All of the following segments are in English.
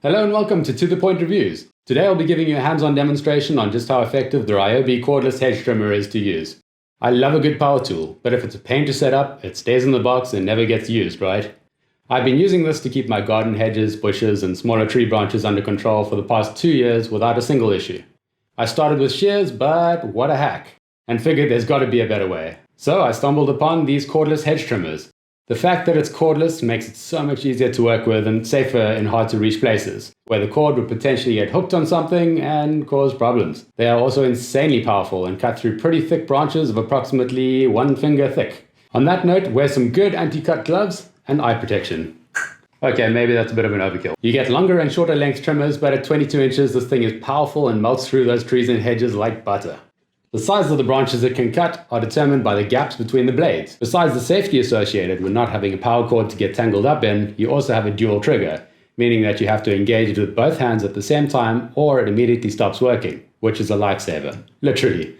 Hello and welcome to the Point Reviews. Today I'll be giving you a hands-on demonstration on just how effective the Ryobi Cordless Hedge Trimmer is to use. I love a good power tool, but if it's a pain to set up, it stays in the box and never gets used, right? I've been using this to keep my garden hedges, bushes and smaller tree branches under control for the past 2 years without a single issue. I started with shears, but what a hack, and figured there's got to be a better way. So I stumbled upon these cordless hedge trimmers. The fact that it's cordless makes it so much easier to work with and safer in hard-to-reach places, where the cord would potentially get hooked on something and cause problems. They are also insanely powerful and cut through pretty thick branches of approximately 1 finger thick. On that note, wear some good anti-cut gloves and eye protection. Okay, maybe that's a bit of an overkill. You get longer and shorter length trimmers, but at 22 inches this thing is powerful and melts through those trees and hedges like butter. The size of the branches it can cut are determined by the gaps between the blades. Besides the safety associated with not having a power cord to get tangled up in, you also have a dual trigger, meaning that you have to engage it with both hands at the same time or it immediately stops working, which is a lifesaver. Literally.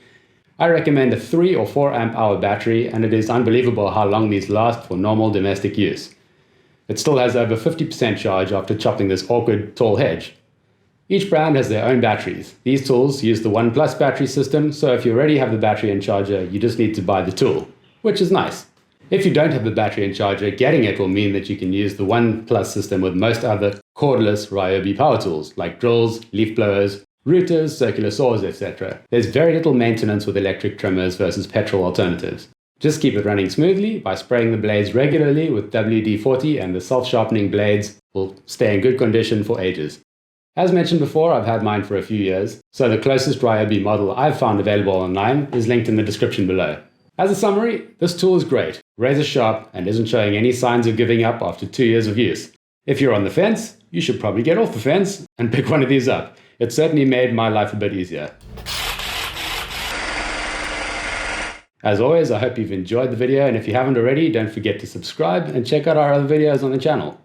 I recommend a 3 or 4 amp hour battery, and it is unbelievable how long these last for normal domestic use. It still has over 50% charge after chopping this awkward tall hedge. Each brand has their own batteries. These tools use the One Plus battery system, so if you already have the battery and charger, you just need to buy the tool, which is nice. If you don't have the battery and charger, getting it will mean that you can use the One Plus system with most other cordless Ryobi power tools, like drills, leaf blowers, rooters, circular saws, etc. There's very little maintenance with electric trimmers versus petrol alternatives. Just keep it running smoothly by spraying the blades regularly with WD-40, and the self-sharpening blades will stay in good condition for ages. As mentioned before, I've had mine for a few years, so the closest Ryobi model I've found available online is linked in the description below. As a summary, this tool is great, razor sharp, and isn't showing any signs of giving up after 2 years of use. If you're on the fence, you should probably get off the fence and pick one of these up. It certainly made my life a bit easier. As always, I hope you've enjoyed the video, and if you haven't already, don't forget to subscribe and check out our other videos on the channel.